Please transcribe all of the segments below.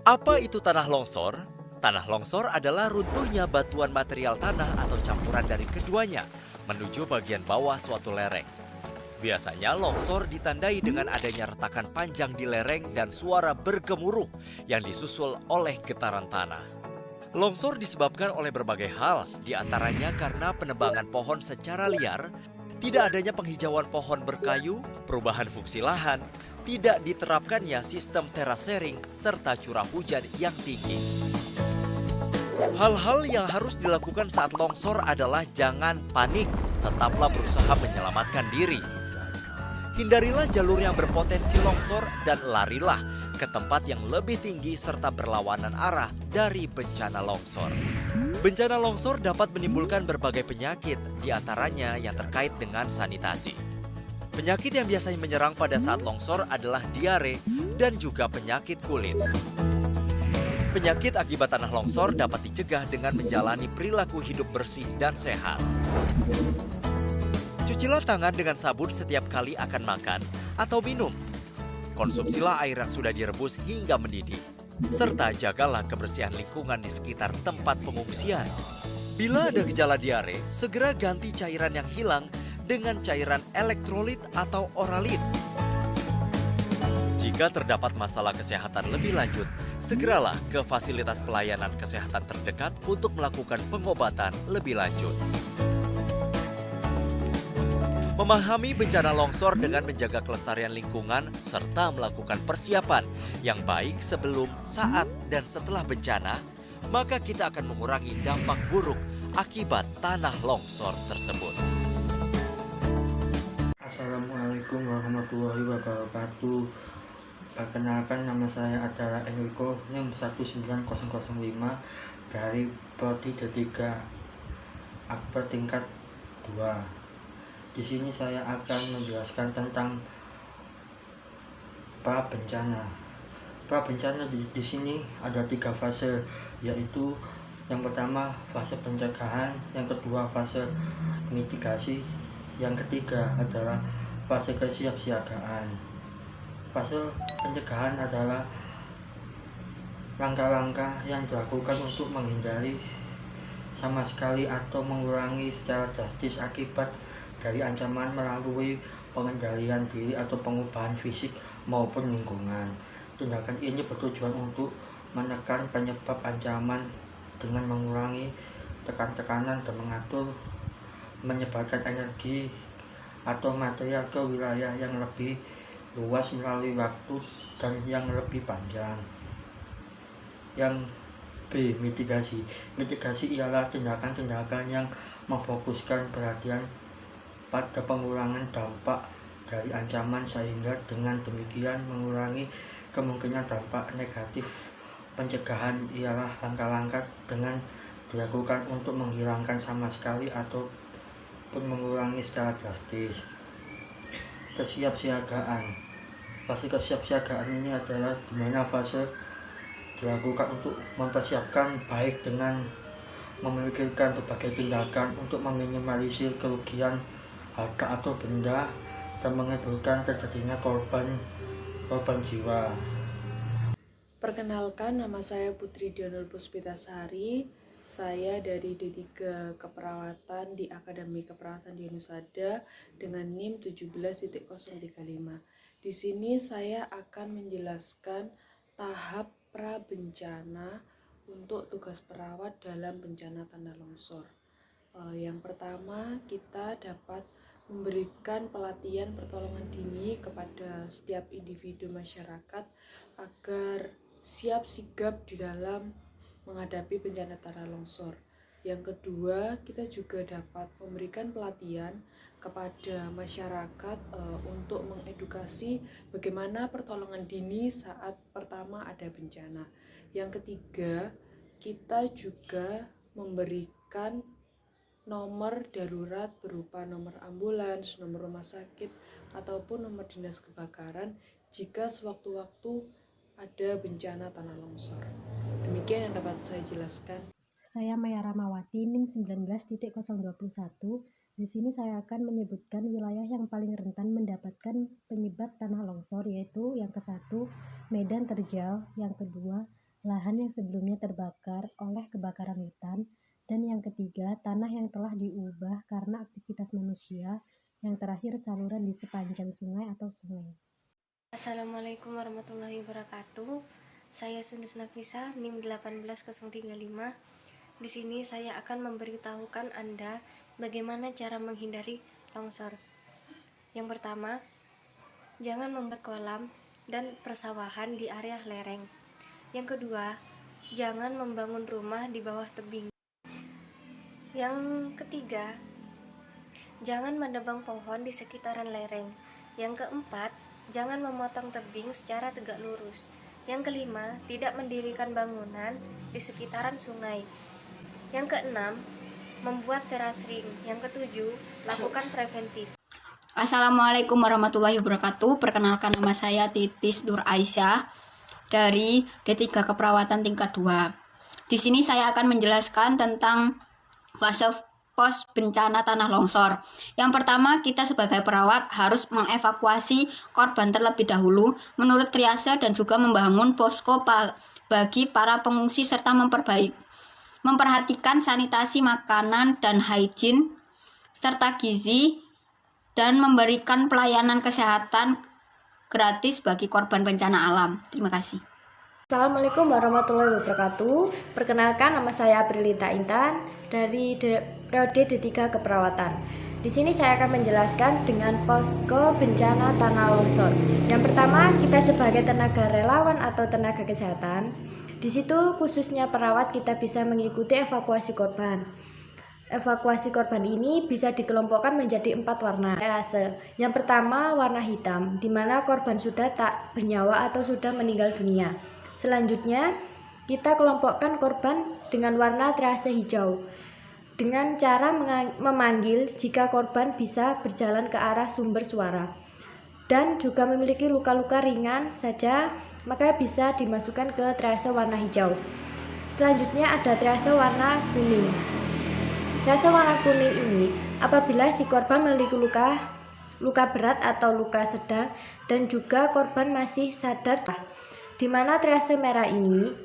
Apa itu tanah longsor? Tanah longsor adalah runtuhnya batuan material tanah atau campuran dari keduanya menuju bagian bawah suatu lereng. Biasanya longsor ditandai dengan adanya retakan panjang di lereng dan suara bergemuruh yang disusul oleh getaran tanah. Longsor disebabkan oleh berbagai hal, diantaranya karena penebangan pohon secara liar, tidak adanya penghijauan pohon berkayu, perubahan fungsi lahan, tidak diterapkannya sistem terasering, serta curah hujan yang tinggi. Hal-hal yang harus dilakukan saat longsor adalah jangan panik, tetaplah berusaha menyelamatkan diri. Hindarilah jalur yang berpotensi longsor dan larilah ke tempat yang lebih tinggi serta berlawanan arah dari bencana longsor. Bencana longsor dapat menimbulkan berbagai penyakit, diantaranya yang terkait dengan sanitasi. Penyakit yang biasanya menyerang pada saat longsor adalah diare dan juga penyakit kulit. Penyakit akibat tanah longsor dapat dicegah dengan menjalani perilaku hidup bersih dan sehat. Cucilah tangan dengan sabun setiap kali akan makan atau minum. Konsumsilah air yang sudah direbus hingga mendidih. Serta jagalah kebersihan lingkungan di sekitar tempat pengungsian. Bila ada gejala diare, segera ganti cairan yang hilang dengan cairan elektrolit atau oralit. Jika terdapat masalah kesehatan lebih lanjut, segeralah ke fasilitas pelayanan kesehatan terdekat untuk melakukan pengobatan lebih lanjut. Memahami bencana longsor dengan menjaga kelestarian lingkungan serta melakukan persiapan yang baik sebelum, saat, dan setelah bencana, maka kita akan mengurangi dampak buruk akibat tanah longsor tersebut. Assalamualaikum warahmatullahi wabarakatuh. Perkenalkan, nama saya adalah Enrico NIM 19005 dari Prodi D3 Akper tingkat 2. Di sini saya akan menjelaskan tentang pra bencana. Pra bencana di sini ada 3 fase, yaitu yang pertama fase pencegahan, yang kedua fase mitigasi, yang ketiga adalah fase kesiapsiagaan. Fase pencegahan adalah langkah-langkah yang dilakukan untuk menghindari sama sekali atau mengurangi secara drastis akibat dari ancaman melalui pengendalian diri atau pengubahan fisik maupun lingkungan. Tindakan ini bertujuan untuk menekan penyebab ancaman dengan mengurangi tekanan dan mengatur menyebarkan energi atau material ke wilayah yang lebih luas melalui waktu dan yang lebih panjang. Yang B. Mitigasi. Mitigasi ialah tindakan-tindakan yang memfokuskan perhatian pada pengurangan dampak dari ancaman sehingga dengan demikian mengurangi kemungkinan dampak negatif. Pencegahan ialah langkah-langkah dengan dilakukan untuk menghilangkan sama sekali ataupun mengurangi secara drastis. Kesiapsiagaan. Fase kesiapsiagaan ini adalah di mana fase dilakukan untuk mempersiapkan baik dengan memikirkan berbagai tindakan untuk meminimalisir kerugian harta atau benda dan mengakibatkan terjadinya korban jiwa. Perkenalkan, nama saya Putri Dionur Puspitasari. Saya dari D3 Keperawatan di Akademi Keperawatan di Unusada dengan NIM 17.035. Di sini saya akan menjelaskan tahap pra bencana untuk tugas perawat dalam bencana tanah longsor. Yang pertama, kita dapat memberikan pelatihan pertolongan dini kepada setiap individu masyarakat agar siap sigap di dalam menghadapi bencana tanah longsor. Yang kedua, kita juga dapat memberikan pelatihan kepada masyarakat untuk mengedukasi bagaimana pertolongan dini saat pertama ada bencana. Yang ketiga, kita juga memberikan nomor darurat berupa nomor ambulans, nomor rumah sakit, ataupun nomor dinas kebakaran jika sewaktu-waktu ada bencana tanah longsor. Demikian yang dapat saya jelaskan. Saya Maya Ramawati, NIM 19.021 Di sini saya akan menyebutkan wilayah yang paling rentan mendapatkan penyebab tanah longsor, yaitu yang ke-1, medan terjal, yang kedua, lahan yang sebelumnya terbakar oleh kebakaran hutan, dan yang ketiga, tanah yang telah diubah karena aktivitas manusia, yang terakhir saluran di sepanjang sungai atau sungai. Assalamualaikum warahmatullahi wabarakatuh. Saya Sundus Nafisa, NIM 18035. Di sini saya akan memberitahukan Anda bagaimana cara menghindari longsor. Yang pertama, jangan membuat kolam dan persawahan di area lereng. Yang kedua, jangan membangun rumah di bawah tebing. Yang ketiga, jangan menebang pohon di sekitaran lereng. Yang keempat, jangan memotong tebing secara tegak lurus. Yang kelima, tidak mendirikan bangunan di sekitaran sungai. Yang keenam, membuat teras ring. Yang ketujuh, lakukan preventif. Assalamualaikum warahmatullahi wabarakatuh. Perkenalkan, nama saya Titis Nur Aisyah dari D3 Keperawatan tingkat 2. Di sini saya akan menjelaskan tentang fase pos bencana tanah longsor. Yang pertama, kita sebagai perawat harus mengevakuasi korban terlebih dahulu menurut triase dan juga membangun posko bagi para pengungsi serta memperhatikan sanitasi makanan dan hygiene serta gizi dan memberikan pelayanan kesehatan gratis bagi korban bencana alam. Terima kasih. Assalamualaikum warahmatullahi wabarakatuh. Perkenalkan, nama saya Aprilita Intan dari periode D3 Keperawatan. Di sini saya akan menjelaskan dengan posko bencana tanah longsor. Yang pertama, kita sebagai tenaga relawan atau tenaga kesehatan, di situ khususnya perawat kita bisa mengikuti evakuasi korban. Evakuasi korban ini bisa dikelompokkan menjadi 4 warna. Yang pertama, warna hitam, di mana korban sudah tak bernyawa atau sudah meninggal dunia. Selanjutnya, kita kelompokkan korban dengan warna triase hijau, dengan cara memanggil jika korban bisa berjalan ke arah sumber suara dan juga memiliki luka-luka ringan saja, maka bisa dimasukkan ke triase warna hijau. Selanjutnya ada triase warna kuning. Triase warna kuning ini apabila si korban memiliki luka berat atau luka sedang dan juga korban masih sadar, di mana triase merah ini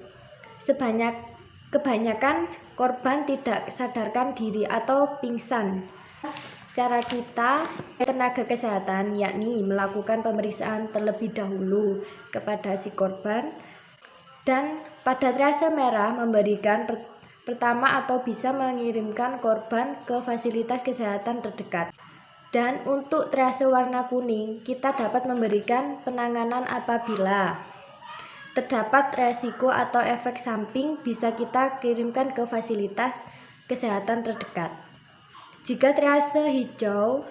kebanyakan korban tidak sadarkan diri atau pingsan. Cara kita tenaga kesehatan yakni melakukan pemeriksaan terlebih dahulu kepada si korban, dan pada triase merah memberikan pertama atau bisa mengirimkan korban ke fasilitas kesehatan terdekat. Dan untuk triase warna kuning, kita dapat memberikan penanganan apabila terdapat resiko atau efek samping, bisa kita kirimkan ke fasilitas kesehatan terdekat. Jika triase hijau,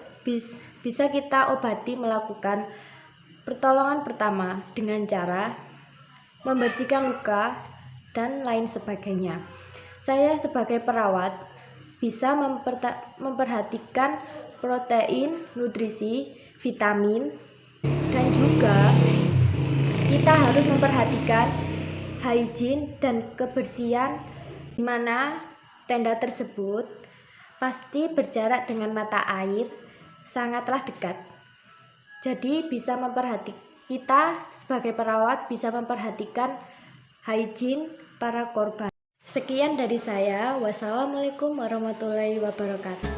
bisa kita obati melakukan pertolongan pertama dengan cara membersihkan luka dan lain sebagainya. Saya sebagai perawat bisa memperhatikan protein, nutrisi, vitamin, dan juga kita harus memperhatikan hygiene dan kebersihan, di mana tenda tersebut pasti berjarak dengan mata air sangatlah dekat. Jadi kita sebagai perawat bisa memperhatikan hygiene para korban. Sekian dari saya. Wassalamualaikum warahmatullahi wabarakatuh.